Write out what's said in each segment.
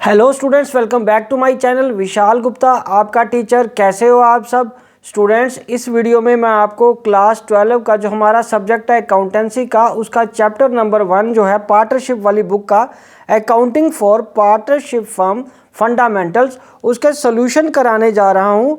Hello students, welcome back to my channel. Vishal Gupta आपका teacher. कैसे हो आप सब स्टूडेंट्स? इस वीडियो में मैं आपको क्लास 12 का जो हमारा सब्जेक्ट है अकाउंटेंसी का, उसका चैप्टर नंबर 1 जो है पार्टनरशिप वाली बुक का accounting for partnership firm fundamentals, उसके सोल्यूशन कराने जा रहा हूँ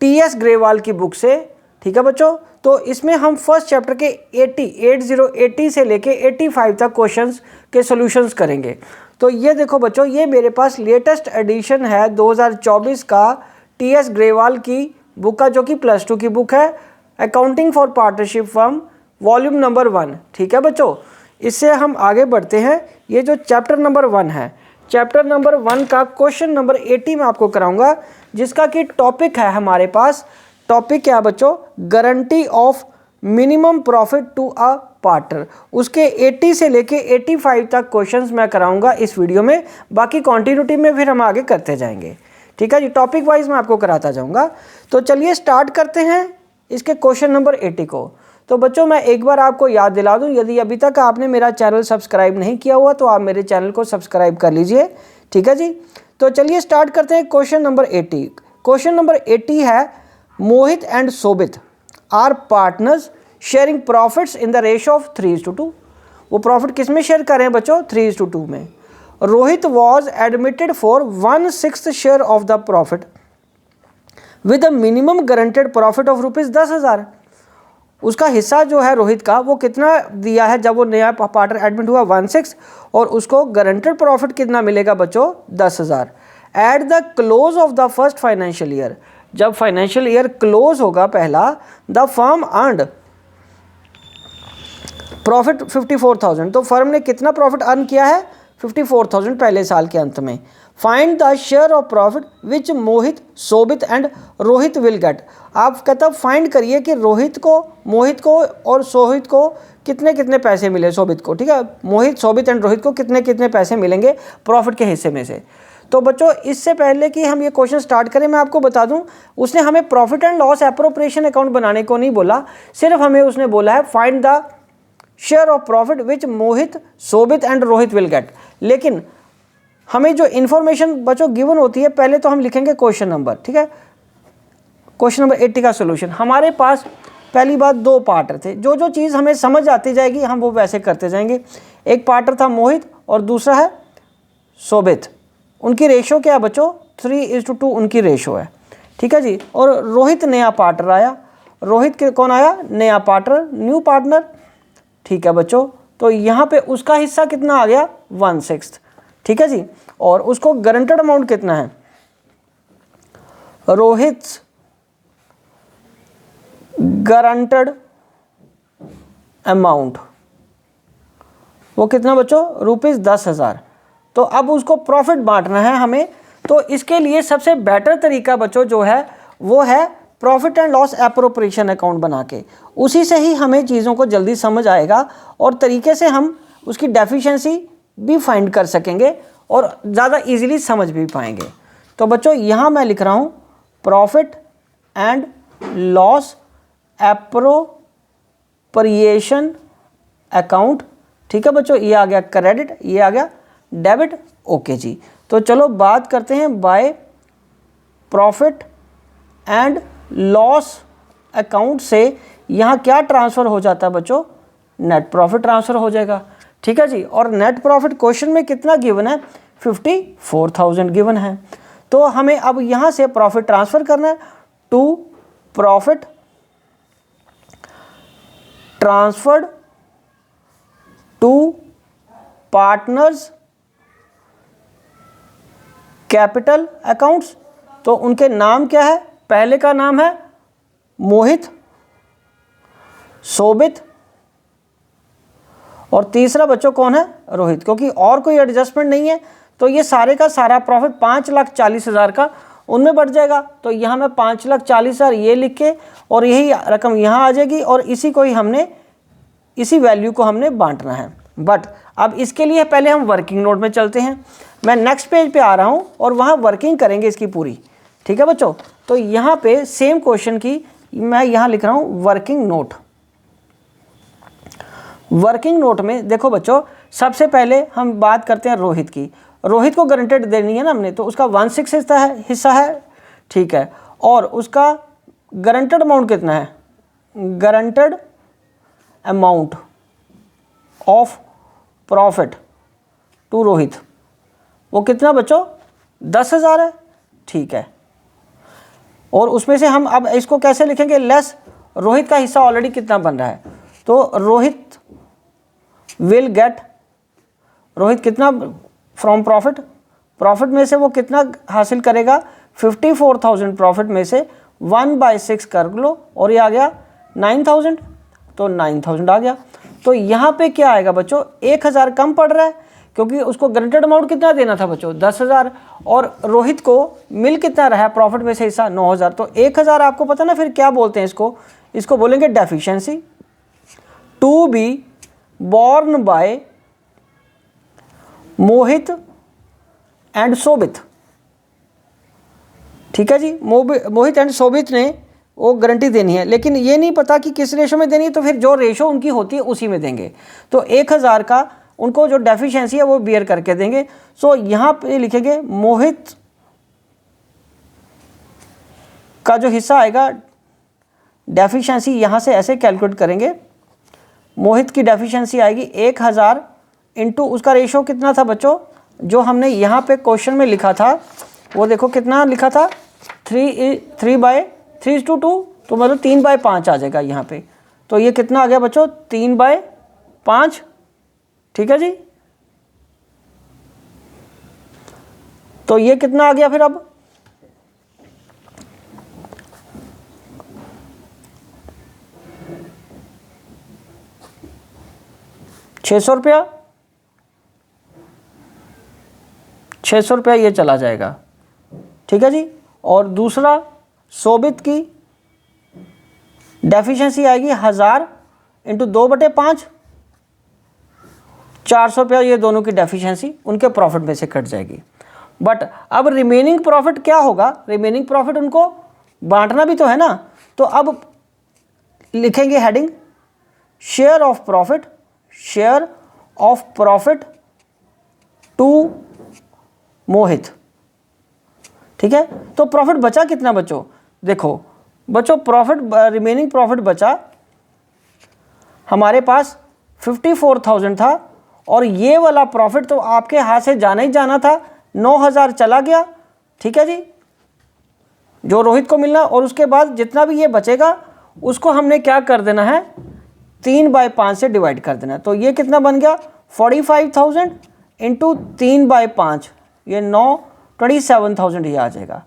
टीएस ग्रेवाल की बुक से। ठीक है बच्चों, तो इसमें हम फर्स्ट चैप्टर के 80 से लेके 85 तक क्वेश्चंस के सॉल्यूशंस करेंगे। तो ये देखो बच्चों, ये मेरे पास लेटेस्ट एडिशन है 2024 का टीएस ग्रेवाल की बुक का, जो कि +2 की बुक है, accounting for partnership firm volume number 1। ठीक है बच्चों, इससे हम आगे बढ़ते हैं। ये जो चैप्टर नंबर 1 है, चैप्टर नंबर 1 का क्वेश्चन नंबर 80 में आपको कराऊंगा, जिसका कि टॉपिक है हमारे पास। टॉपिक क्या है बच्चों? Guarantee of minimum profit to a partner. उसके 80 से लेके 85 तक क्वेश्चंस मैं कराऊंगा इस वीडियो में। बाकी कंटिन्यूटी में फिर हम आगे करते जाएंगे। ठीक है जी, टॉपिक वाइज मैं आपको कराता जाऊंगा। तो चलिए स्टार्ट करते हैं इसके क्वेश्चन नंबर 80 को। तो बच्चों, मैं एक बार आपको याद दिला दूं, यदि अभी तक आपने मेरा चैनल सब्सक्राइब नहीं किया हुआ तो आप मेरे चैनल को सब्सक्राइब कर लीजिए। ठीक है जी, तो चलिए स्टार्ट करते हैं क्वेश्चन नंबर 80। क्वेश्चन नंबर 80 है, Mohit and Shobhit are partners sharing profits in the ratio of 3:2। वो प्रॉफिट किस में शेयर कर रहे हैं बच्चों? 3:2 में। Rohit was admitted for 1/6 share of the profit with a minimum guaranteed profit of ₹10,000। उसका हिस्सा जो है रोहित का, वो कितना दिया है जब वो नया पार्टनर एडमिट हुआ? 1/6, और उसको गारंटेड प्रॉफिट कितना मिलेगा बच्चों? 10,000। At the close of the first financial year, जब फाइनेंशियल ईयर क्लोज होगा पहला, द फर्म अर्नड प्रॉफिट 54,000। तो फर्म ने कितना प्रॉफिट अर्न किया है? 54,000 पहले साल के अंत में। Find the share of profit which Mohit, Shobhit and Rohit will get. आप कहता फाइंड करिए कि रोहित को, मोहित को और शोभित को कितने कितने पैसे मिले। शोभित को, ठीक है, मोहित, शोभित एंड रोहित को कितने कितने पैसे मिलेंगे प्रॉफिट के हिस्से में से। तो बच्चों, इससे पहले कि हम ये क्वेश्चन स्टार्ट करें, मैं आपको बता दूं, उसने हमें profit and loss appropriation account बनाने को नहीं बोला। सिर्फ हमें उसने बोला है find the share of profit which Mohit, Shobhit and Rohit will get. लेकिन हमें जो इन्फॉर्मेशन बच्चों गिवन होती है, पहले तो हम लिखेंगे क्वेश्चन नंबर। ठीक है, क्वेश्चन नंबर 80 का सोल्यूशन। हमारे पास पहली बात 2 पार्टनर थे। जो जो चीज़ हमें समझ आती जाएगी हम वो वैसे करते जाएंगे। एक पार्टनर था मोहित और दूसरा है शोभित। उनकी रेशो क्या है बच्चों? 3:2 उनकी रेशो है। ठीक है जी, और रोहित नया पार्टनर आया। रोहित के कौन आया? नया पार्टनर, न्यू पार्टनर। ठीक है बच्चों, तो यहाँ पे उसका हिस्सा कितना आ गया? 1/6। ठीक है जी, और उसको गारंटेड अमाउंट कितना है? रोहित गारंटेड अमाउंट वो कितना बच्चों? ₹10,000। तो अब उसको प्रॉफिट बांटना है हमें। तो इसके लिए सबसे बेटर तरीका बच्चों जो है वो है profit and loss appropriation account बना के। उसी से ही हमें चीज़ों को जल्दी समझ आएगा और तरीके से हम उसकी डेफिशिएंसी भी फाइंड कर सकेंगे और ज़्यादा इजीली समझ भी पाएंगे। तो बच्चों, यहाँ मैं लिख रहा हूँ profit and loss appropriation account. ठीक है बच्चों, ये आ गया क्रेडिट, ये आ गया डेबिट। ओके जी, तो चलो बात करते हैं by profit and loss account से यहाँ क्या ट्रांसफ़र हो जाता है बच्चों? नेट प्रॉफिट ट्रांसफ़र हो जाएगा। ठीक है जी, और नेट प्रॉफिट क्वेश्चन में कितना गिवन है? 54,000 गिवन है। तो हमें अब यहाँ से प्रॉफिट ट्रांसफ़र करना है to profit transferred to partners capital accounts. तो उनके नाम क्या है? पहले का नाम है मोहित, शोभित, और तीसरा बच्चों कौन है? रोहित। क्योंकि और कोई एडजस्टमेंट नहीं है तो ये सारे का सारा प्रॉफिट 5,40,000 का उनमें बढ़ जाएगा। तो यहाँ मैं 5,40,000 ये लिख के, और यही रकम यहाँ आ जाएगी, और इसी को ही हमने, इसी वैल्यू को हमने बांटना है। बट अब इसके लिए पहले हम वर्किंग नोट में चलते हैं। मैं नेक्स्ट पेज पे आ रहा हूँ और वहाँ वर्किंग करेंगे इसकी पूरी। ठीक है बच्चों, तो यहाँ पे सेम क्वेश्चन की मैं यहाँ लिख रहा हूँ वर्किंग नोट। वर्किंग नोट में देखो बच्चों, सबसे पहले हम बात करते हैं रोहित की। रोहित को गारंटेड देनी है ना हमने, तो उसका 1/6 हिस्सा है, ठीक है। और उसका गारंटेड अमाउंट कितना है, guaranteed amount of profit to Rohit, वो कितना बच्चों 10,000 है, ठीक है। और उसमें से हम अब इसको कैसे लिखेंगे, लेस रोहित का हिस्सा ऑलरेडी कितना बन रहा है, तो रोहित विल गेट, रोहित कितना फ्रॉम प्रॉफिट, प्रॉफिट में से वो कितना हासिल करेगा 54,000, प्रॉफिट में से 1/6 कर लो और ये आ गया 9,000, तो 9,000 आ गया। तो यहाँ पे क्या आएगा बच्चों, 1,000 कम पड़ रहा है क्योंकि उसको गारंटेड अमाउंट कितना देना था बच्चों 10,000, और रोहित को मिल कितना रहा है प्रॉफिट में से हिस्सा 9,000, तो 1,000 आपको पता ना फिर क्या बोलते हैं इसको बोलेंगे deficiency to be borne by Mohit and Shobhit, ठीक है जी। मोहित एंड शोभित ने वो गारंटी देनी है, लेकिन ये नहीं पता कि किस रेशो में देनी है, तो फिर जो रेशो उनकी होती है उसी में देंगे। तो 1,000 का उनको जो डेफिशिएंसी है वो बियर करके देंगे। सो यहाँ पे लिखेंगे मोहित का जो हिस्सा आएगा डेफिशिएंसी, यहाँ से ऐसे कैलकुलेट करेंगे, मोहित की डेफिशिएंसी आएगी 1,000 इंटू उसका रेशो कितना था बच्चों, जो हमने यहाँ पे क्वेश्चन में लिखा था, वो देखो कितना लिखा था 3/2, तो मतलब 3/5 आ जाएगा यहाँ पे। तो ये कितना आ गया बच्चों 3/5, ठीक है जी। तो ये कितना आ गया फिर अब 600 रुपया, 600 रुपया ये चला जाएगा, ठीक है जी। और दूसरा शोभित की डेफिशिएंसी आएगी 1000 इंटू 2/5, 400 रुपया ये दोनों की डेफिशिएंसी उनके प्रॉफिट में से कट जाएगी। बट अब रिमेनिंग प्रॉफिट क्या होगा, रिमेनिंग प्रॉफिट उनको बांटना भी तो है ना, तो अब लिखेंगे heading share of profit, share of profit to Mohit, ठीक है। तो प्रॉफिट बचा कितना बच्चों, देखो बच्चों प्रॉफिट रिमेनिंग प्रॉफिट बचा हमारे पास 54,000 था, और ये वाला प्रॉफिट तो आपके हाथ से जाना ही जाना था, 9,000 चला गया, ठीक है जी, जो रोहित को मिलना। और उसके बाद जितना भी ये बचेगा उसको हमने क्या कर देना है 3/5 से डिवाइड कर देना। तो ये कितना बन गया 45,000 इंटू 3/5, ये 27,000 ये आ जाएगा,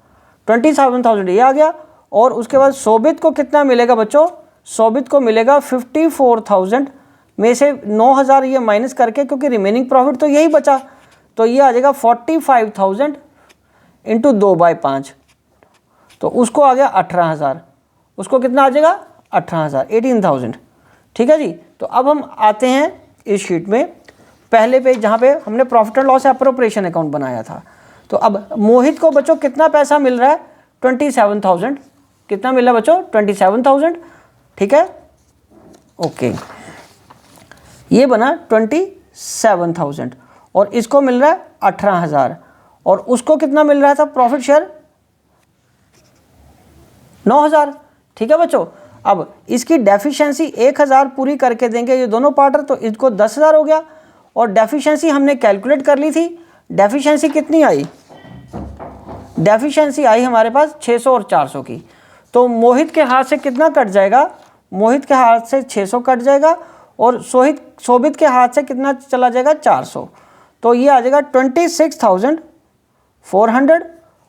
27,000 ये आ गया। और उसके बाद शोभित को कितना मिलेगा बच्चों, शोभित को मिलेगा 54,000 में से 9,000 ये माइनस करके, क्योंकि रिमेनिंग प्रॉफिट तो यही बचा, तो ये आ जाएगा 45,000 इंटू 2/5, तो उसको आ गया 18,000, उसको कितना आ जाएगा 18,000, 18,000, ठीक है जी। तो अब हम आते हैं इस शीट में पहले पेज जहाँ पे हमने profit and loss appropriation account बनाया था। तो अब मोहित को बच्चों कितना पैसा मिल रहा है 27,000, कितना मिल रहा है बच्चों 27,000, ठीक है, ओके। ये बना 27,000 और इसको मिल रहा है 18,000, और उसको कितना मिल रहा था प्रॉफिट शेयर 9,000, ठीक है बच्चों। अब इसकी डेफिशिएंसी 1,000 पूरी करके देंगे ये दोनों पार्टनर, तो इसको 10,000 हो गया। और डेफिशिएंसी हमने कैलकुलेट कर ली थी, डेफिशिएंसी कितनी आई, डेफिशिएंसी आई हमारे पास 600 और 400 की। तो मोहित के हाथ से कितना कट जाएगा, मोहित के हाथ से 600 कट जाएगा, और शोभित के हाथ से कितना चला जाएगा 400, तो ये आ जाएगा 26,400,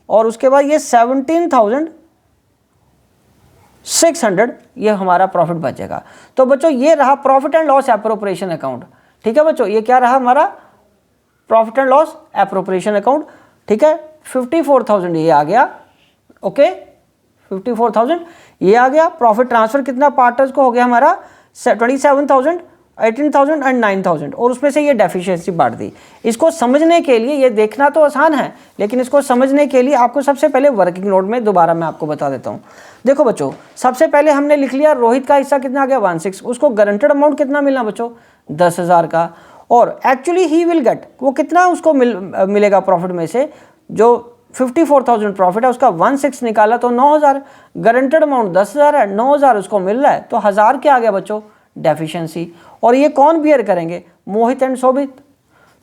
और उसके बाद ये 17,600 ये हमारा प्रॉफिट बचेगा। तो बच्चों ये रहा profit and loss appropriation account, ठीक है बच्चों, ये क्या रहा हमारा profit and loss appropriation account, ठीक है। 54,000 ये आ गया, ओके, 54,000 ये आ गया। प्रॉफिट ट्रांसफर कितना पार्टनर्स को हो गया हमारा 27,000, 18,000 एंड 9,000, और उसमें से ये डेफिशिएंसी बांट दी। इसको समझने के लिए, ये देखना तो आसान है, लेकिन इसको समझने के लिए आपको सबसे पहले वर्किंग नोट में दोबारा मैं आपको बता देता हूँ। देखो बच्चों, सबसे पहले हमने लिख लिया रोहित का हिस्सा कितना आ गया 1/6, उसको गारंटेड अमाउंट कितना मिलना बच्चों 10,000 का, और एक्चुअली ही विल गेट, वो कितना उसको मिलेगा प्रॉफिट में से, जो 54,000 प्रॉफिट है उसका 1/6 निकाला तो 9,000, गारंटेड अमाउंट 10,000 है, 9,000 उसको मिल रहा है, तो 1,000 क्या आ गया बच्चों, डेफिशिएंसी। और ये कौन बियर करेंगे, मोहित एंड शोभित,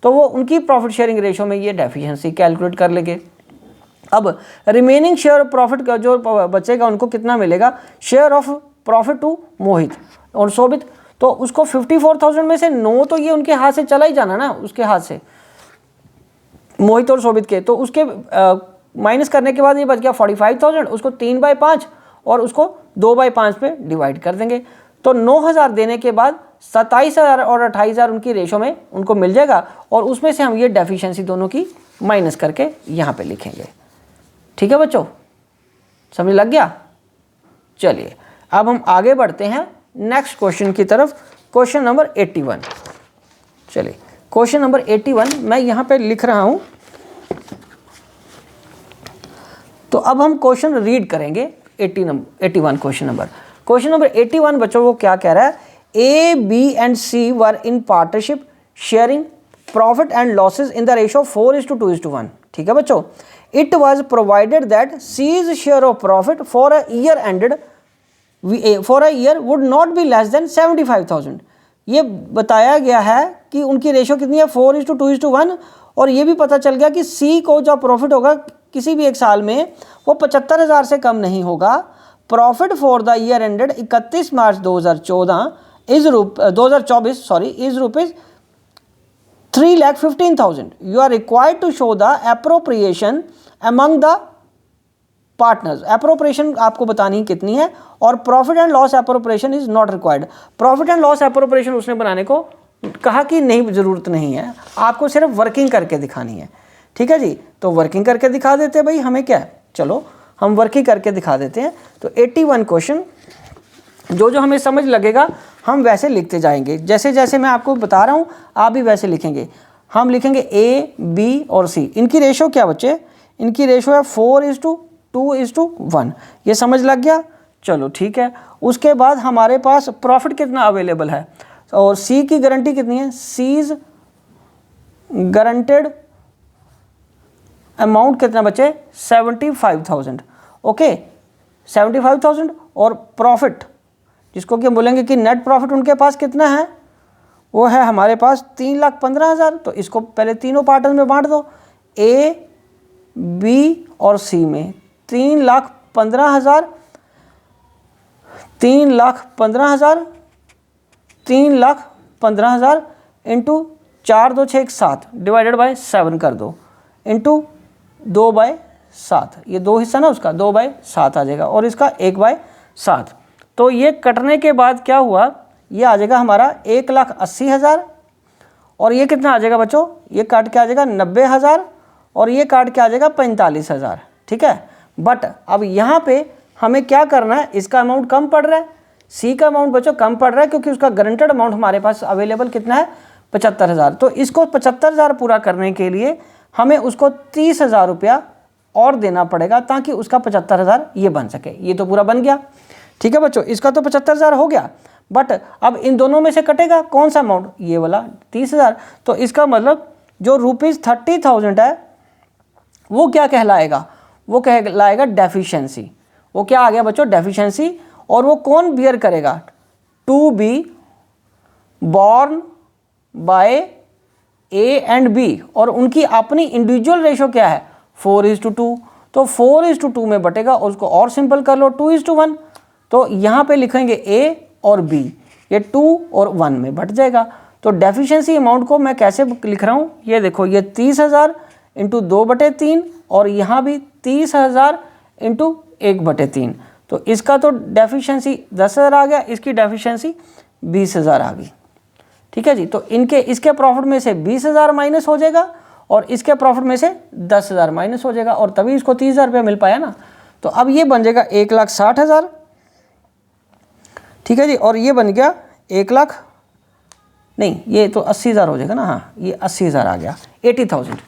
तो वो उनकी प्रॉफिट शेयरिंग रेशो में ये डेफिशिएंसी कैलकुलेट कर लेंगे। अब रिमेनिंग शेयर ऑफ प्रॉफिट का जो बचेगा उनको कितना मिलेगा, शेयर ऑफ प्रॉफिट टू मोहित और शोभित, तो उसको 54,000 में से 9 तो ये उनके हाथ से चला ही जाना ना, उसके हाथ से मोहित और शोभित के, तो उसके माइनस करने के बाद ये बच गया 45,000, उसको 3/5 और उसको 2/5 पे डिवाइड कर देंगे, तो 9,000 देने के बाद 27,000 और 28,000 उनकी रेशो में उनको मिल जाएगा, और उसमें से हम ये डेफिशिएंसी दोनों की माइनस करके यहाँ पे लिखेंगे। ठीक है बच्चों, समझ लग गया। चलिए अब हम आगे बढ़ते हैं नेक्स्ट क्वेश्चन की तरफ, क्वेश्चन नंबर 81। चलिए क्वेश्चन नंबर 81 मैं यहाँ पे लिख रहा हूँ, तो अब हम क्वेश्चन रीड करेंगे। 81 क्वेश्चन नंबर 81 बच्चों वो क्या कह रहा है, A B and C were in partnership sharing profit and losses in the ratio 4:2:1। ठीक है बच्चों, it was provided that C's share of profit for a year ended for a year would not be less than 75,000। ये बताया गया है कि उनकी ratio कितनी है, 4:2:1, और ये भी पता चल गया कि सी को जो प्रॉफिट होगा किसी भी एक साल में वो 75,000 से कम नहीं होगा। Profit for the year ended 31 March 2024 is rupees 3,15,000। You are required to show the appropriation among the partners. Appropriation आपको बतानी कितनी है, और profit and loss appropriation is not required. Profit and loss appropriation उसने बनाने को कहा कि नहीं, ज़रूरत नहीं है, आपको सिर्फ वर्किंग करके दिखानी है। ठीक है जी, तो वर्किंग करके दिखा देते हैं भाई, हमें क्या है, चलो हम वर्किंग करके दिखा देते हैं। तो 81 क्वेश्चन जो जो हमें समझ लगेगा हम वैसे लिखते जाएंगे, जैसे जैसे मैं आपको बता रहा हूँ आप भी वैसे लिखेंगे। हम लिखेंगे ए बी और सी, इनकी रेशो क्या बच्चे, इनकी रेशो है 4:2:1। ये समझ लग गया, चलो ठीक है। उसके बाद हमारे पास प्रॉफिट कितना अवेलेबल है, और सी की गारंटी कितनी है, सीज गारंटेड अमाउंट कितना बचे, 75,000। ओके 75,000, और प्रॉफिट जिसको कि हम बोलेंगे कि नेट प्रॉफिट उनके पास कितना है, वो है हमारे पास 3,15,000। तो इसको पहले तीनों पार्टनर में बांट दो, ए बी और सी में 3,15,000 3,15,000 इंटू 4 2 6 7 डिवाइडेड बाय 7 कर दो, इंटू 2/7, ये दो हिस्सा ना उसका 2/7 आ जाएगा, और इसका 1/7। तो ये कटने के बाद क्या हुआ, ये आ जाएगा हमारा 1,80,000, और ये कितना आ जाएगा बच्चों, ये काट के आ जाएगा 90,000, और ये काट के आ जाएगा 45,000। ठीक है, बट अब यहाँ पे हमें क्या करना है, इसका अमाउंट कम पड़ रहा है, सी का अमाउंट बच्चों कम पड़ रहा है, क्योंकि उसका गारंटेड अमाउंट हमारे पास अवेलेबल कितना है, 75,000। तो इसको 75,000 पूरा करने के लिए हमें उसको 30,000 रुपया और देना पड़ेगा, ताकि उसका 75,000 ये बन सके। ये तो पूरा बन गया। ठीक है बच्चों, इसका तो 75,000 हो गया, बट अब इन दोनों में से कटेगा कौन सा अमाउंट, ये वाला 30,000। तो इसका मतलब जो ₹30,000 है वो क्या कहलाएगा, वो कहलाएगा डेफिशिएंसी। वो क्या आ गया बच्चों, डेफिशिएंसी। और वो कौन बियर करेगा, to be borne by A and B, और उनकी अपनी इंडिविजुअल रेशो क्या है, 4:2। तो 4:2 में बटेगा, और उसको और सिंपल कर लो 2:1। तो यहाँ पे लिखेंगे ए और बी, ये 2 और 1 में बट जाएगा। तो डेफिशिएंसी अमाउंट को मैं कैसे लिख रहा हूँ, ये देखो, ये 30,000 इंटू 2/3, और यहाँ भी 30,000 इंटू 1/3। तो इसका तो डेफिशिएंसी 10,000 आ गया, इसकी डेफिशिएंसी 20,000 आ गई। ठीक है जी, तो इसके प्रॉफिट में से 20,000 माइनस हो जाएगा, और इसके प्रॉफिट में से 10,000 माइनस हो जाएगा, और तभी इसको 30,000 रुपये मिल पाया ना। तो अब ये बन जाएगा 1,60,000। ठीक है जी, और ये बन गया 1 लाख, नहीं ये तो 80,000 हो जाएगा ना, हाँ ये 80,000 आ गया, 80,000।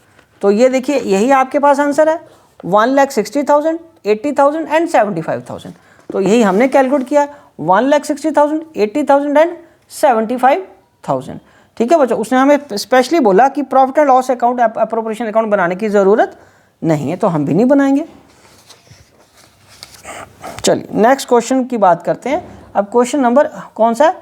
तो ये देखिए यही आपके पास आंसर है, 1,60,000, 80,000 एंड 75,000। तो यही हमने कैलकुलेट किया, 1,60,000, 80,000 एंड 75,000। ठीक है बच्चों, उसने हमें स्पेशली बोला कि profit and loss account appropriation account बनाने की ज़रूरत नहीं है, तो हम भी नहीं बनाएंगे। चलिए नेक्स्ट क्वेश्चन की बात करते हैं। अब क्वेश्चन नंबर कौन सा,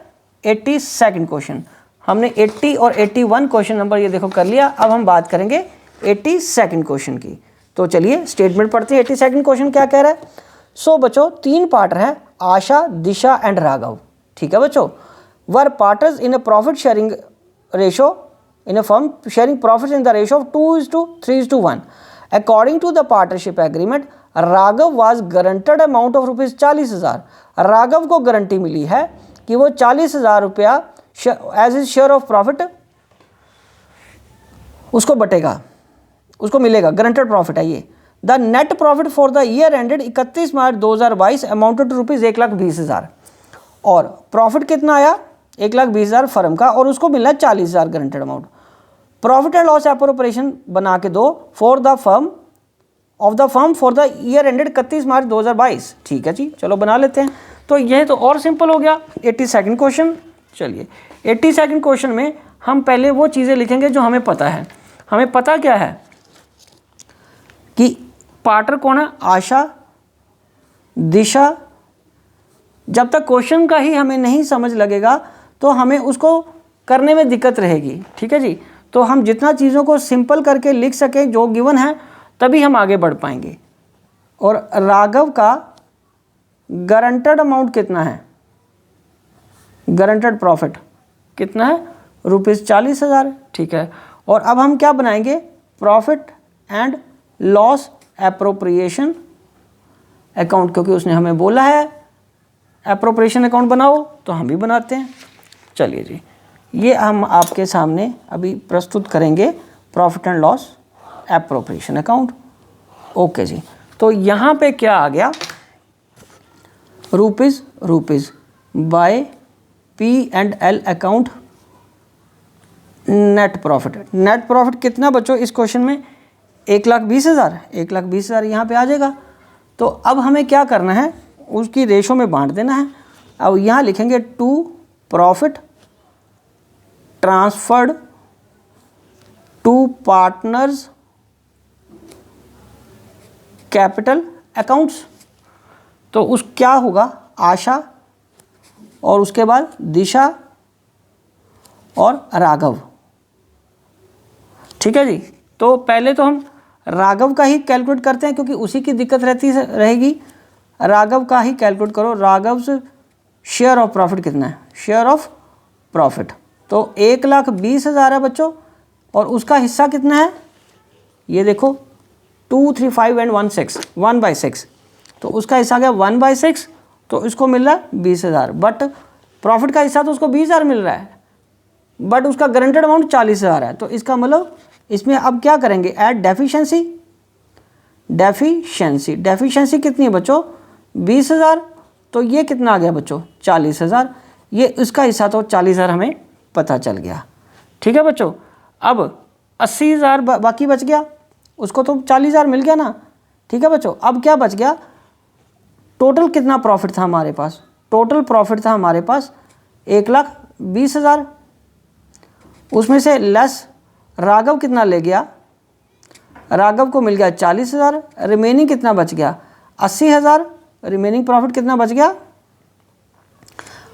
82 क्वेश्चन। हमने 80 और 81 क्वेश्चन नंबर ये देखो कर लिया। अब हम बात करेंगे 82 क्वेश्चन की। तो चलिए स्टेटमेंट पढ़ते हैं। 82 क्वेश्चन क्या कह रहा है। सो बच्चों 3 पार्टनर हैं, आशा, दिशा एंड राघव। ठीक है बच्चों, वर partners in a profit sharing ratio in a firm sharing profits in the ratio of 2:3:1. According to the partnership agreement, Raghav was guaranteed amount of rupees 40,000। Raghav को गारंटी मिली है कि वो 40,000 रुपया as is share of profit उसको बटेगा, उसको मिलेगा, गारंटेड प्रॉफिट है ये। The net profit for the year ended 31 March 2022 amounted to rupees 1,20,000। और प्रॉफिट कितना आया, 1,20,000 फर्म का, और उसको मिला 40,000 guaranteed amount. Profit and loss appropriation बना के दो for the firm of the firm for the year ended 31 March 2022। ठीक है जी, चलो बना लेते हैं। तो यह तो और सिंपल हो गया 82 क्वेश्चन। चलिए 82 क्वेश्चन में हम पहले वो चीज़ें लिखेंगे जो हमें पता है। हमें पता क्या है कि पार्टनर कौन है, आशा, दिशा। जब तक क्वेश्चन का ही हमें नहीं समझ लगेगा तो हमें उसको करने में दिक्कत रहेगी। ठीक है जी, तो हम जितना चीज़ों को सिंपल करके लिख सकें जो गिवन है, तभी हम आगे बढ़ पाएंगे। और राघव का गारंटेड अमाउंट कितना है, गारंटेड प्रॉफिट कितना है, रुपीज़ 40,000। ठीक है, और अब हम क्या बनाएंगे, profit and loss appropriation account, क्योंकि उसने हमें बोला है एप्रोप्रिएशन अकाउंट बनाओ, तो हम भी बनाते हैं। चलिए जी, ये हम आपके सामने अभी प्रस्तुत करेंगे profit and loss appropriation account. Okay जी, तो यहाँ पे क्या आ गया, rupees by P&L account net profit. Net profit कितना बच्चों इस क्वेश्चन में, 1,20,000। 1,20,000 यहाँ पे आ जाएगा। तो अब हमें क्या करना है, उसकी रेशो में बांट देना है। अब यहाँ लिखेंगे to profit transferred to partners capital accounts. तो उस क्या होगा, आशा और उसके बाद दिशा और राघव। ठीक है जी, तो पहले तो हम राघव का ही कैलकुलेट करते हैं क्योंकि उसी की दिक्कत रहेगी। राघव का ही कैलकुलेट करो। राघव से शेयर ऑफ प्रॉफिट कितना है, शेयर ऑफ प्रॉफिट तो 1,20,000 है बच्चों, और उसका हिस्सा कितना है, ये देखो 2, 3, 5 एंड 1, 6, 1/6। तो उसका हिस्सा आ गया 1/6, तो इसको मिल रहा है 20,000। बट प्रॉफिट का हिस्सा तो उसको 20,000 मिल रहा है, बट उसका गारंटेड अमाउंट 40,000 है। तो इसका मतलब इसमें अब क्या करेंगे, ऐड डेफिशिएंसी। डेफिशिएंसी कितनी है बच्चों, 20,000। तो ये कितना आ गया बच्चों, 40,000। ये इसका हिस्सा तो 40,000 हमें पता चल गया। ठीक है बच्चों, अब 80,000 बाकी बच गया, उसको तो 40,000 मिल गया ना। ठीक है बच्चों, अब क्या बच गया, टोटल कितना प्रॉफिट था हमारे पास, टोटल प्रॉफिट था हमारे पास 1,20,000। उसमें से लेस राघव कितना ले गया, राघव को मिल गया 40,000। रिमेनिंग कितना बच गया, 80,000। रिमेनिंग प्रॉफिट कितना बच गया,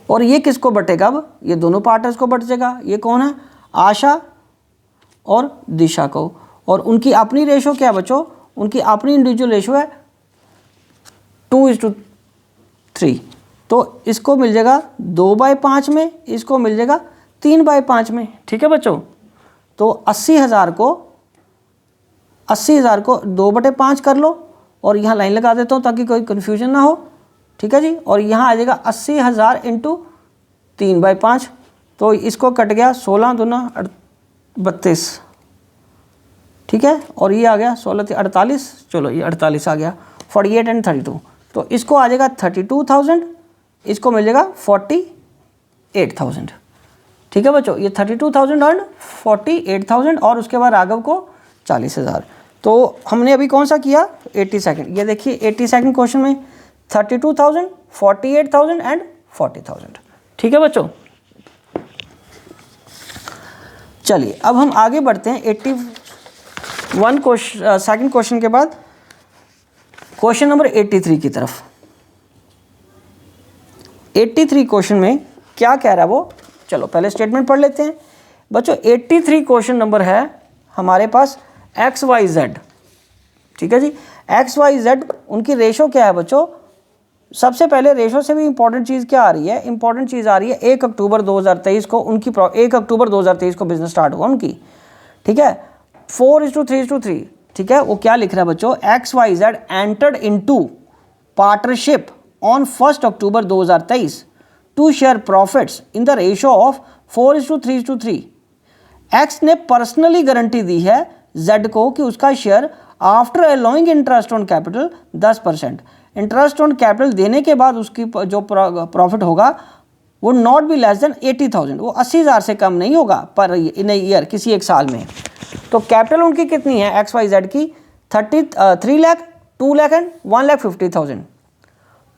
और ये किसको बटेगा, अब ये दोनों पार्टनर्स को बटेगा। ये कौन है, आशा और दिशा को। और उनकी अपनी रेशो क्या है बच्चों, उनकी अपनी इंडिविजुअल रेशो है 2:3। तो इसको मिल जाएगा 2/5 में, इसको मिल जाएगा 3/5 में। ठीक है बच्चों, तो 80,000 को 2/5 कर लो, और यहाँ लाइन लगा देता हूँ ताकि कोई कन्फ्यूजन ना हो। ठीक है जी, और यहाँ आ जाएगा 80,000 इंटू 3/5। तो इसको कट गया 16 दूना 32। ठीक है, और ये आ गया 16 48। चलो ये 48 आ गया, 48 एंड 32। तो इसको आ जाएगा 32,000, इसको मिल जाएगा 48,000। ठीक है बच्चों, ये 32,000 और 48,000, और उसके बाद राघव को 40,000। तो हमने अभी कौन सा किया, 82। ये देखिए 82 क्वेश्चन में 32,000, 48,000 एंड 40,000। ठीक है बच्चों, चलिए अब हम आगे बढ़ते हैं 81 क्वेश्चन, सेकंड क्वेश्चन के बाद क्वेश्चन नंबर 83 की तरफ। 83 क्वेश्चन में क्या कह रहा है वो, चलो पहले स्टेटमेंट पढ़ लेते हैं बच्चों। 83 क्वेश्चन नंबर है हमारे पास XYZ, ठीक है जी। XYZ उनकी रेशो क्या है बच्चों। सबसे पहले रेशो से भी इंपॉर्टेंट चीज़ क्या आ रही है, इंपॉर्टेंट चीज़ आ रही है 1 अक्टूबर 2023 को उनकी 1 अक्टूबर 2023 को बिजनेस स्टार्ट हुआ उनकी, ठीक है। 4:3:3, ठीक है। वो क्या लिख रहा है बच्चों, XYZ entered into partnership on 1 October 2023 to share profits in the ratio of 4:3:3। X ने पर्सनली गारंटी दी है जेड को कि उसका share after allowing interest on capital 10%, interest on capital देने के बाद उसकी जो प्रॉफिट होगा वो नॉट बी लेस देन 80,000, वो 80,000 से कम नहीं होगा पर इन ईयर, किसी एक साल में। तो कैपिटल उनकी कितनी है XYZ की 3 lakh, 2 lakh and 1,50,000।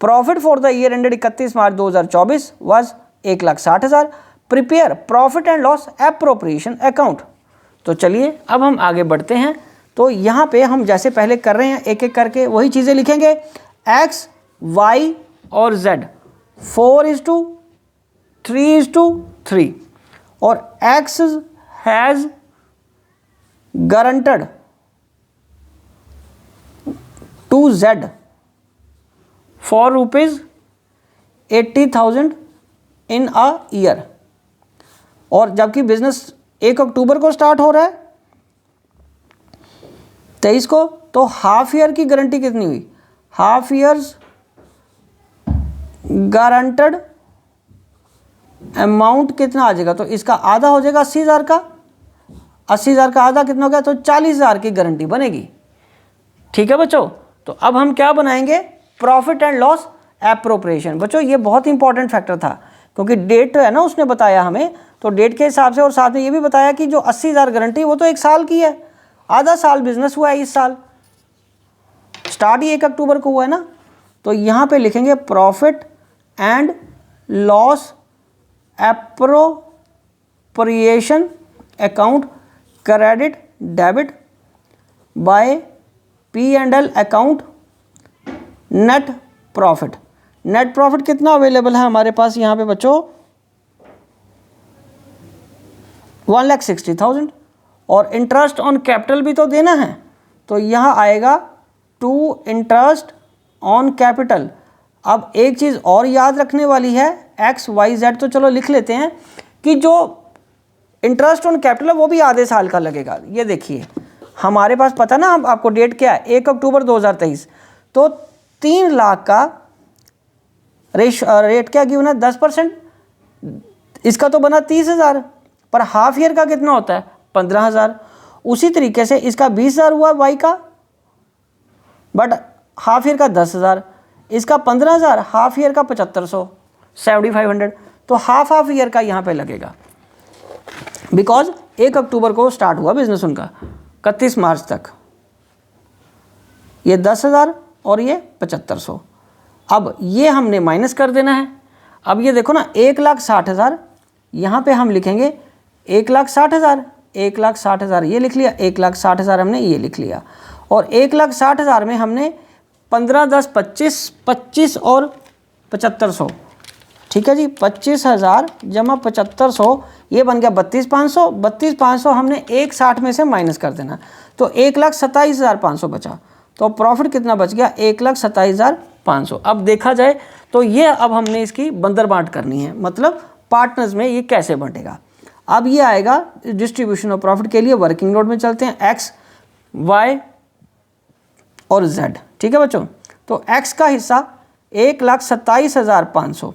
Profit for the year ended 31 March 2024 was 1,60,000। Prepare profit and loss appropriation account. तो चलिए अब हम आगे बढ़ते हैं। तो यहाँ पे हम जैसे पहले कर रहे हैं एक एक करके वही चीज़ें लिखेंगे। X, Y और Z 4:3:3 और X has guaranteed to Z for ₹80,000 in a year. और जबकि बिजनेस 1 अक्टूबर को स्टार्ट हो रहा है 23 को, तो हाफ ईयर की गारंटी कितनी हुई, हाफ ईयर्स गारंटेड अमाउंट कितना आ जाएगा, तो इसका आधा हो जाएगा 80,000 का, 80,000 का आधा कितना हो गया, तो 40,000 की गारंटी बनेगी, ठीक है बच्चों। तो अब हम क्या बनाएंगे, प्रॉफिट एंड लॉस एप्रोप्रिएशन। बच्चों ये बहुत इंपॉर्टेंट फैक्टर था क्योंकि डेट है ना उसने बताया हमें, तो डेट के हिसाब से, और साथ में ये भी बताया कि जो 80,000 गारंटी वो तो 1 साल की है, आधा साल बिजनेस हुआ है इस साल, स्टार्ट ही 1 अक्टूबर को हुआ है ना। तो यहाँ पे लिखेंगे profit and loss appropriation account credit debit bye P&L account net profit. Net profit कितना अवेलेबल है हमारे पास यहाँ पे बच्चों, 1,60,000। और इंटरेस्ट ऑन कैपिटल भी तो देना है, तो यहाँ आएगा टू इंटरेस्ट ऑन कैपिटल। अब एक चीज़ और याद रखने वाली है, XYZ तो चलो लिख लेते हैं कि जो इंटरेस्ट ऑन कैपिटल है वो भी आधे साल का लगेगा। ये देखिए हमारे पास पता ना आपको डेट क्या है, 1 अक्टूबर 2023, तो 3 लाख का रेट क्या गिवन है 10%, इसका तो बना 30,000, पर हाफ ईयर का कितना होता है 15,000। उसी तरीके से इसका 20,000 हुआ वाई का, बट हाफ ईयर का 10,000, इसका 15,000, हाफ ईयर का 7,500, 7,500, तो हाफ ईयर का यहाँ पे लगेगा बिकॉज 1 अक्टूबर को स्टार्ट हुआ बिजनेस उनका 31 मार्च तक, ये 10,000 और ये 7,500। अब ये हमने माइनस कर देना है। अब ये देखो ना 1,60,000, यहाँ पे हम लिखेंगे 1,60,000, 1,60,000 ये लिख लिया, 1,60,000 हमने ये लिख लिया, और 1,60,000 में हमने 15, 10, 25, 25 और 7,500, ठीक है जी, 25,000 जमा 7,500, ये बन गया 32,500। 32,500 हमने 1,60 में से माइनस कर देना, तो 1,27,500 बचा। तो प्रॉफिट कितना बच गया, 1,27,500। अब देखा जाए तो ये अब हमने इसकी बंदर बांट करनी है, मतलब पार्टनर्स में ये कैसे बंटेगा। अब ये आएगा डिस्ट्रीब्यूशन ऑफ प्रॉफिट के लिए वर्किंग नोट में चलते हैं, X, Y और Z, ठीक है बच्चों। तो X का हिस्सा 1,27,500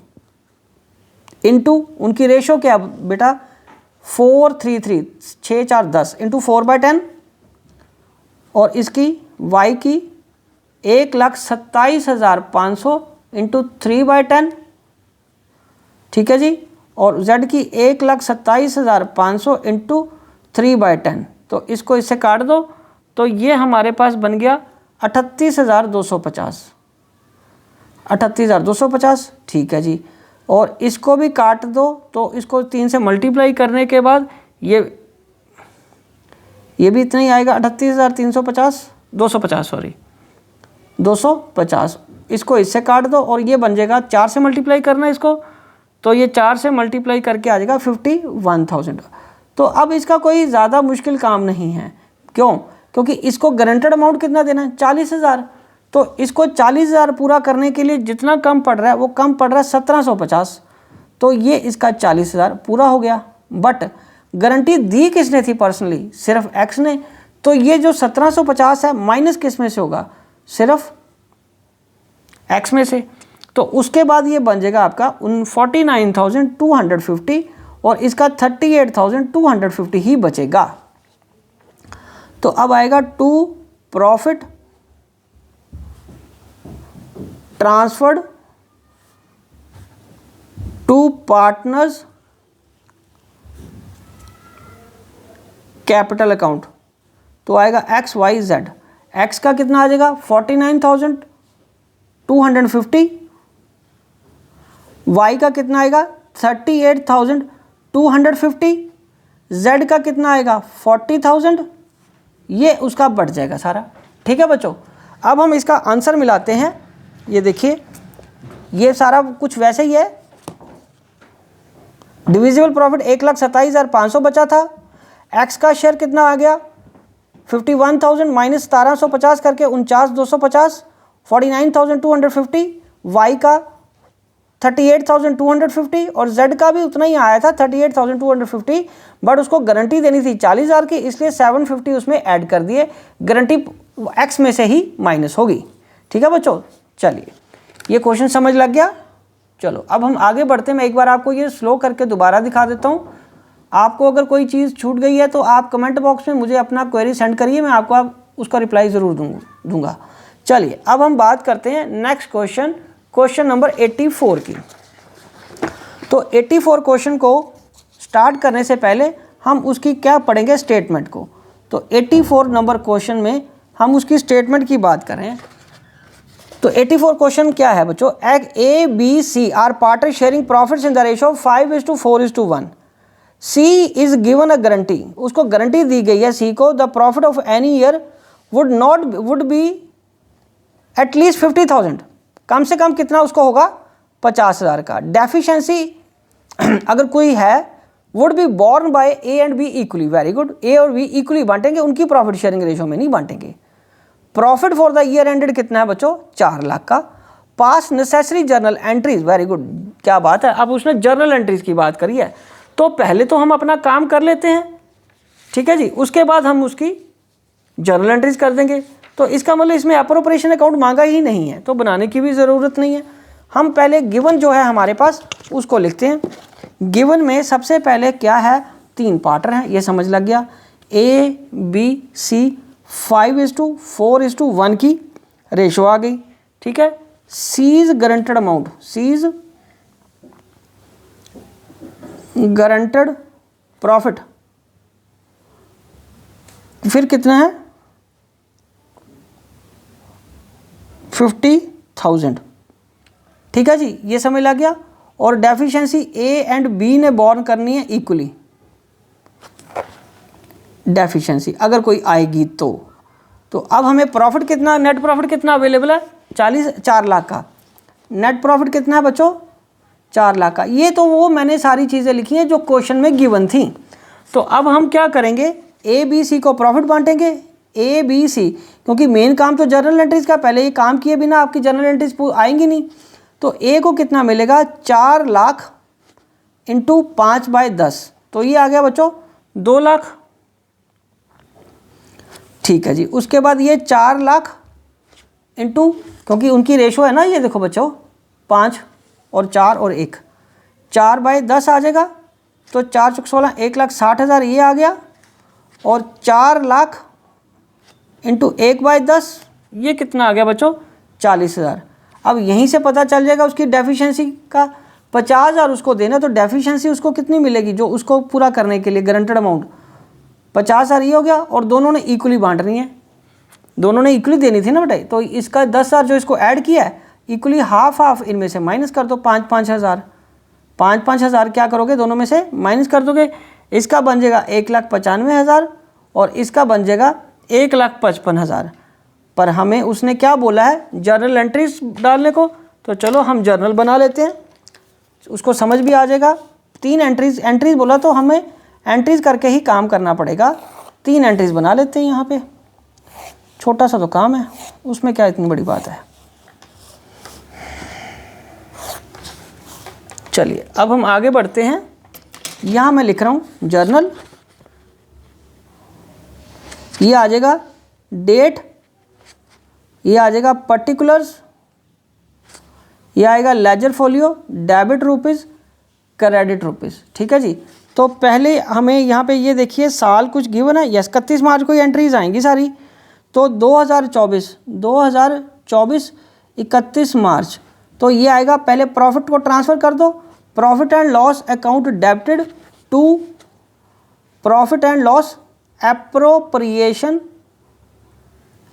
इंटू उनकी रेशो क्या बेटा 4:3:3, 6, 4, 10 इंटू 4/10, और इसकी Y की 1,27,500 इंटू 3/10, ठीक है जी, और Z की 1,27,500 इंटू 3/10। तो इसको इससे काट दो, तो ये हमारे पास बन गया 38,250, 38,250, ठीक है जी। और इसको भी काट दो, तो इसको 3 से मल्टीप्लाई करने के बाद ये ये भी इतना ही आएगा 38,350, 250 सॉरी 250। इसको इससे काट दो और ये बन जाएगा, 4 से मल्टीप्लाई करना है इसको, तो ये 4 से मल्टीप्लाई करके आ जाएगा 51,000। तो अब इसका कोई ज़्यादा मुश्किल काम नहीं है। क्यों? क्योंकि इसको गारंटेड अमाउंट कितना देना है, 40,000। तो इसको 40,000 पूरा करने के लिए जितना कम पड़ रहा है वो कम पड़ रहा है 1750। तो ये इसका 40,000 पूरा हो गया। बट गारंटी दी किसने थी पर्सनली? सिर्फ एक्स ने। तो ये जो 1750 है माइनस किस में से होगा? सिर्फ एक्स में से। तो उसके बाद ये बन जाएगा आपका 49,250 और इसका 38,250 ही बचेगा। तो अब आएगा to profit transferred to partners capital account. तो आएगा एक्स वाई जेड। एक्स का कितना आ जाएगा 49,250, वाई का कितना आएगा 38,250, जेड का कितना आएगा 40,000। ये उसका बढ़ जाएगा सारा। ठीक है बच्चों, अब हम इसका आंसर मिलाते हैं। ये देखिए, ये सारा कुछ वैसे ही है। डिविजिबल प्रॉफिट 1,27,500 बचा था। एक्स का शेयर कितना आ गया 51,000 माइनस 1750 करके 49,250, 49,250। वाई का 38,250 और जेड का भी उतना ही आया था 38,250, बट उसको गारंटी देनी थी 40,000 की, इसलिए 750 उसमें ऐड कर दिए। गारंटी एक्स में से ही माइनस होगी। ठीक है बच्चों, चलिए ये क्वेश्चन समझ लग गया। चलो अब हम आगे बढ़ते हैं। मैं एक बार आपको ये स्लो करके दोबारा दिखा देता हूँ। आपको अगर कोई चीज़ छूट गई है तो आप कमेंट बॉक्स में मुझे अपना क्वेरी सेंड करिए, मैं आपको उसका रिप्लाई ज़रूर दूंगा। चलिए अब हम बात करते हैं नेक्स्ट क्वेश्चन, क्वेश्चन नंबर 84 की। तो 84 क्वेश्चन को स्टार्ट करने से पहले हम उसकी क्या पढ़ेंगे, स्टेटमेंट को। तो 84 नंबर क्वेश्चन में हम उसकी स्टेटमेंट की बात करें तो 84 क्वेश्चन क्या है बच्चों? A B C are partner sharing profits in the ratio 5:4:1। C is given a guarantee, उसको गारंटी दी गई है सी को, the profit of any year would be at least 50,000। कम से कम कितना उसको होगा 50,000 का। डेफिशिएंसी अगर कोई है would be borne by A and B equally. Very good, A और बी इक्वली बांटेंगे, उनकी प्रॉफिट शेयरिंग रेशियो में नहीं बांटेंगे। Profit for the year ended कितना है बच्चों 4 लाख का। पास necessary journal entries, very good, क्या बात है। अब उसने जर्नल एंट्रीज की बात करी है, तो पहले तो हम अपना काम कर लेते हैं, ठीक है जी, उसके बाद हम उसकी जर्नल एंट्रीज कर देंगे। तो इसका मतलब इसमें अप्रोप्रिएशन अकाउंट मांगा ही नहीं है, तो बनाने की भी ज़रूरत नहीं है। हम पहले गिवन जो है हमारे पास उसको लिखते हैं। गिवन में सबसे पहले क्या है, 3 पार्टनर हैं, ये समझ लग गया। ए बी सी 5:4:1 की रेशो आ गई। ठीक है, C's guaranteed amount, C's guaranteed profit फिर कितना है 50,000। ठीक है जी, ये समझ लग गया। और डेफिशिएंसी ए एंड बी ने बोर्न करनी है इक्वली। डेफिशिएंसी अगर कोई आएगी तो अब हमें प्रॉफिट कितना, नेट प्रॉफिट कितना अवेलेबल है 4 लाख का। नेट प्रॉफिट कितना है बच्चों 4 लाख का। ये तो वो मैंने सारी चीज़ें लिखी हैं जो क्वेश्चन में गिवन थी। तो अब हम क्या करेंगे, ए बी सी को प्रॉफिट बांटेंगे। ए बी सी, क्योंकि मेन काम तो जर्नल एंट्रीज का, पहले ये काम किए बिना आपकी जर्नल एंट्रीज आएंगी नहीं। तो ए को कितना मिलेगा 4 लाख इंटू 5/10, तो ये आ गया बच्चों 2 लाख। ठीक है जी, उसके बाद ये 4 लाख इंटू, क्योंकि उनकी रेशो है ना, ये देखो बच्चों 5 और 4 और 1, 4/10 आ जाएगा। तो 4 × 16 1,60,000 ये आ गया। और 4 लाख इंटू 1/10 ये कितना आ गया बच्चों 40,000। अब यहीं से पता चल जाएगा उसकी डेफिशिएंसी का 50,000 उसको देना, तो डेफिशिएंसी उसको कितनी मिलेगी जो उसको पूरा करने के लिए गारंटेड अमाउंट 50,000 ये हो गया। और दोनों ने इक्वली बांटनी है, दोनों ने इक्वली देनी थी ना बेटा। तो इसका 10,000 जो इसको ऐड किया है इक्वली हाफ इनमें से माइनस कर दो 5,000। 5,000 क्या करोगे दोनों में से माइनस कर दोगे, इसका बन जाएगा 1,95,000 और इसका बन जाएगा 1,55,000। पर हमें उसने क्या बोला है, जर्नल एंट्रीज डालने को, तो चलो हम जर्नल बना लेते हैं, उसको समझ भी आ जाएगा। 3 एंट्रीज बोला तो हमें एंट्रीज करके ही काम करना पड़ेगा। 3 एंट्रीज बना लेते हैं यहाँ पे, छोटा सा तो काम है, उसमें क्या इतनी बड़ी बात है। चलिए अब हम आगे बढ़ते हैं। यहाँ मैं लिख रहा हूँ जर्नल, ये आ जाएगा डेट, ये आ जाएगा पर्टिकुलर्स, ये आएगा ledger folio, debit rupees, credit rupees. ठीक है जी। तो पहले हमें यहाँ पे ये देखिए साल कुछ गिवन है, यस 31 मार्च को ये एंट्रीज आएंगी सारी। तो 2024 31 मार्च, तो ये आएगा, पहले प्रॉफिट को ट्रांसफ़र कर दो, profit and loss account debited to profit and loss appropriation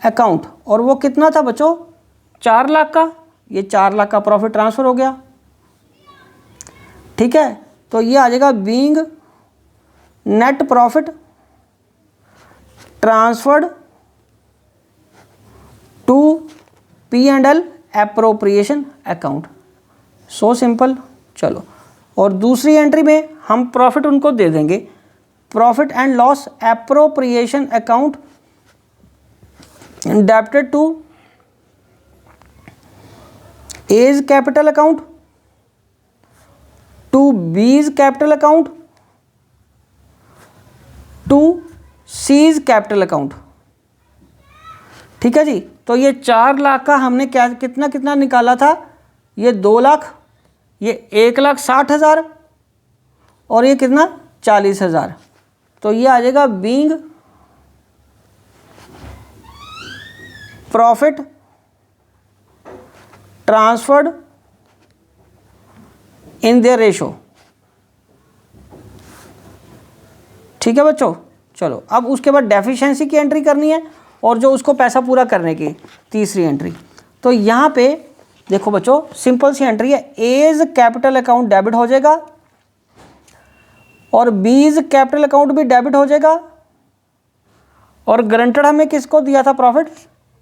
account, और वो कितना था बच्चों, 4 लाख का। ये 4 लाख का प्रॉफिट ट्रांसफ़र हो गया। ठीक है, तो ये आ जाएगा being net profit transferred to P&L appropriation account. So simple. चलो, और दूसरी एंट्री में हम प्रॉफिट उनको दे देंगे, profit and loss appropriation account debited to A's capital account to B's capital account to C's capital account. ठीक है जी। तो ये 4 लाख का हमने क्या कितना निकाला था, ये 2 लाख, ये 1,60,000 और ये कितना 40,000। तो ये आ जाएगा being profit transferred in their ratio. ठीक है बच्चों। चलो अब उसके बाद डेफिशिएंसी की एंट्री करनी है और जो उसको पैसा पूरा करने की तीसरी एंट्री। तो यहाँ पे देखो बच्चों, सिंपल सी एंट्री है, एज कैपिटल अकाउंट डेबिट हो जाएगा और बीज कैपिटल अकाउंट भी डेबिट हो जाएगा, और गारंटेड हमें किसको दिया था profit,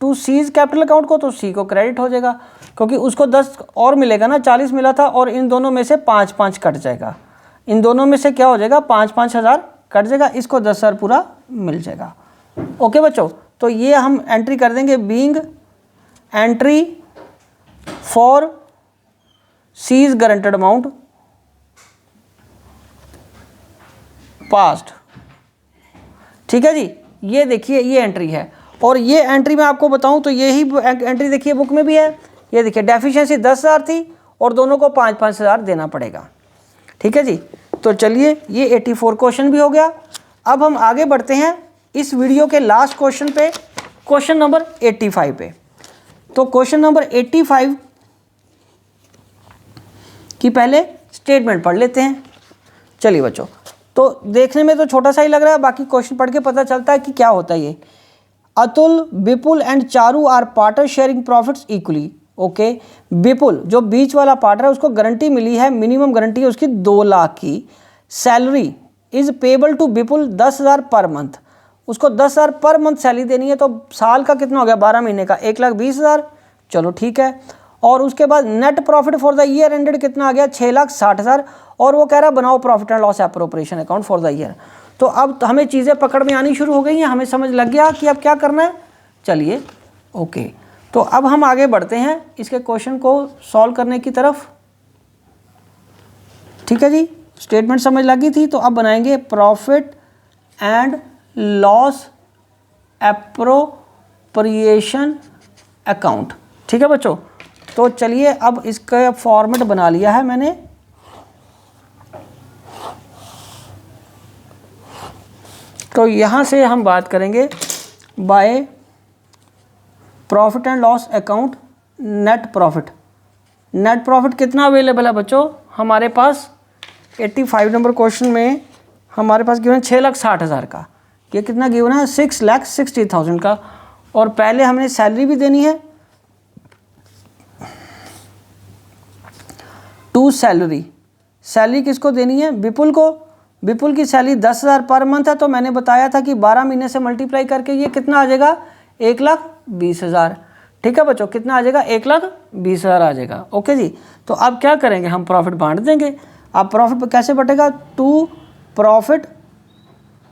to C's capital account को, तो सी को क्रेडिट हो जाएगा क्योंकि उसको 10 और मिलेगा ना, 40 मिला था और इन दोनों में से 5-5 कट जाएगा, इन दोनों में से क्या हो जाएगा 5-5 हज़ार कट जाएगा, इसको 10,000 पूरा मिल जाएगा। ओके बच्चों, तो ये हम एंट्री कर देंगे being entry for C's guaranteed amount past. ठीक है जी। ये देखिए ये एंट्री है, और ये एंट्री मैं आपको बताऊं तो यही एंट्री देखिए बुक में भी है। ये देखिए डेफिशिएंसी 10,000 थी और दोनों को 5-5 हज़ार देना पड़ेगा। ठीक है जी। तो चलिए ये 84 क्वेश्चन भी हो गया। अब हम आगे बढ़ते हैं इस वीडियो के लास्ट क्वेश्चन पे, क्वेश्चन नंबर 85 पे। तो क्वेश्चन नंबर 85 की पहले स्टेटमेंट पढ़ लेते हैं। चलिए बच्चों, तो देखने में तो छोटा सा ही लग रहा है, बाकी क्वेश्चन पढ़ के पता चलता है कि क्या होता है ये। Atul, Vipul and Charu are partner sharing profits equally. Okay, Vipul जो बीच वाला पार्टनर है उसको गारंटी मिली है, मिनिमम गारंटी है उसकी 2 लाख की। Salary is payable to Vipul 10,000 per month, उसको 10,000 पर मंथ सैलरी देनी है, तो साल का कितना हो गया 12 महीने का 1,20,000। चलो ठीक है। और उसके बाद net profit for the year ended कितना आ गया 6,60,000, और वो कह रहा है बनाओ profit and loss appropriation account for the year. तो अब हमें चीज़ें पकड़ में आनी शुरू हो गई हैं, हमें समझ लग गया कि अब क्या करना है। चलिए ओके, तो अब हम आगे बढ़ते हैं इसके क्वेश्चन को सॉल्व करने की तरफ। ठीक है जी, स्टेटमेंट समझ लगी थी, तो अब बनाएंगे profit and loss appropriation account. ठीक है बच्चों, तो चलिए अब इसका फॉर्मेट बना लिया है मैंने। तो यहाँ से हम बात करेंगे by profit and loss account net profit. Net profit कितना अवेलेबल है बच्चों हमारे पास, 85 नंबर क्वेश्चन में हमारे पास गिवन 6,60,000 का। ये कितना गिवन है 6,60,000 का, और पहले हमने सैलरी भी देनी है टू सैलरी। सैलरी किसको देनी है, विपुल को। विपुल की सैलरी 10,000 पर मंथ है, तो मैंने बताया था कि 12 महीने से मल्टीप्लाई करके ये कितना आ जाएगा, 1,20,000। ठीक है बच्चों, कितना आ जाएगा, 1,20,000 आ जाएगा। ओके जी, तो अब क्या करेंगे, हम प्रॉफिट बांट देंगे। अब प्रॉफिट कैसे बटेगा, to profit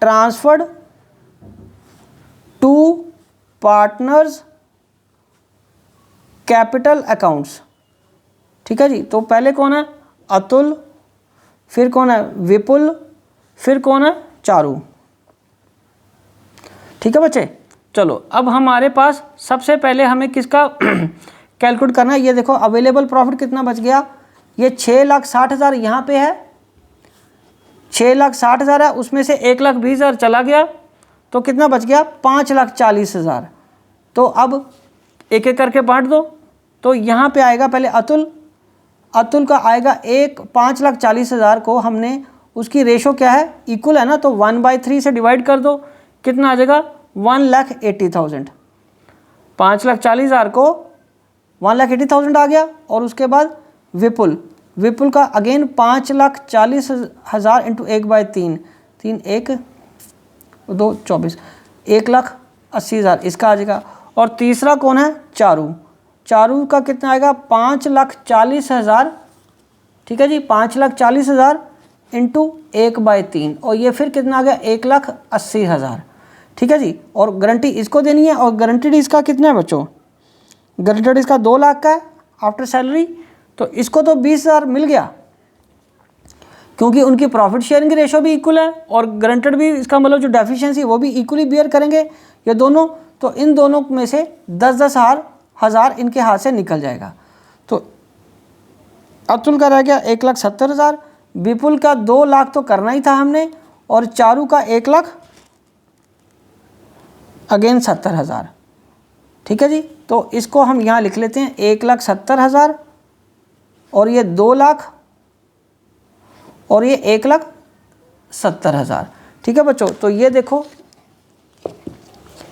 transferred to partners capital accounts. ठीक है जी, तो पहले कौन है, अतुल, फिर कौन है, विपुल, फिर कौन है, चारू। ठीक है बच्चे, चलो अब हमारे पास सबसे पहले हमें किसका कैलकुलेट करना है। ये देखो अवेलेबल प्रॉफिट कितना बच गया, ये 6,60,000 यहाँ पे है, 6,60,000 है, उसमें से 1,20,000 चला गया, तो कितना बच गया, 5,40,000। तो अब एक एक करके बांट दो। तो यहाँ पे आएगा पहले अतुल का आएगा 5,40,000 को हमने, उसकी रेशो क्या है, इक्वल है ना, तो 1/3 से डिवाइड कर दो, कितना आ जाएगा, 1,80,000। 5,40,000 को 1,80,000 आ गया। और उसके बाद विपुल का अगेन 5,40,000 इंटू 1/3, 3 1 2 24, 1,80,000 इसका आ जाएगा। और तीसरा कौन है, चारू का कितना आएगा, 5,40,000। ठीक है जी, 5,40,000 इंटू 1/3, और ये फिर कितना आ गया, 1,80,000। ठीक है जी, और गारंटी इसको देनी है, और गारंटीड इसका कितना है बच्चों, गारंटीड इसका 2 लाख का है आफ्टर सैलरी, तो इसको तो 20,000 मिल गया, क्योंकि उनकी प्रॉफिट शेयरिंग की रेशो भी इक्वल है, और गारंटेड भी, इसका मतलब जो डेफिशिएंसी वो भी इक्वली बियर करेंगे ये दोनों। तो इन दोनों में से 10-10 हज़ार इनके हाथ से निकल जाएगा। तो अतुल का रह गया 1,70,000, विपुल का 2 लाख तो करना ही था हमने, और चारू का 1,70,000। ठीक है जी, तो इसको हम यहाँ लिख लेते हैं 1,70,000, और ये 2 लाख, और ये 1,70,000। ठीक है बच्चों, तो ये देखो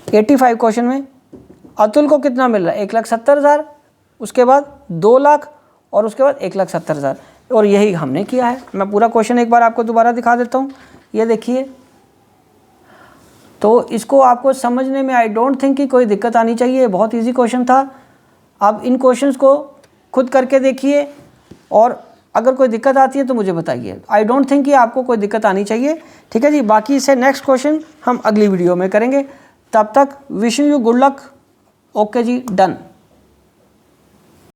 85 क्वेश्चन में अतुल को कितना मिल रहा है, 1,70,000, उसके बाद 2 लाख, और उसके बाद 1,70,000, और यही हमने किया है। मैं पूरा क्वेश्चन एक बार आपको दोबारा दिखा देता हूँ, ये देखिए। तो इसको आपको समझने में आई डोंट थिंक कि कोई दिक्कत आनी चाहिए, बहुत इजी क्वेश्चन था। आप इन क्वेश्चंस को खुद करके देखिए, और अगर कोई दिक्कत आती है तो मुझे बताइए। आई डोंट थिंक कि आपको कोई दिक्कत आनी चाहिए। ठीक है जी, बाकी इससे नेक्स्ट क्वेश्चन हम अगली वीडियो में करेंगे। तब तक wishing you good luck. Okay जी, डन।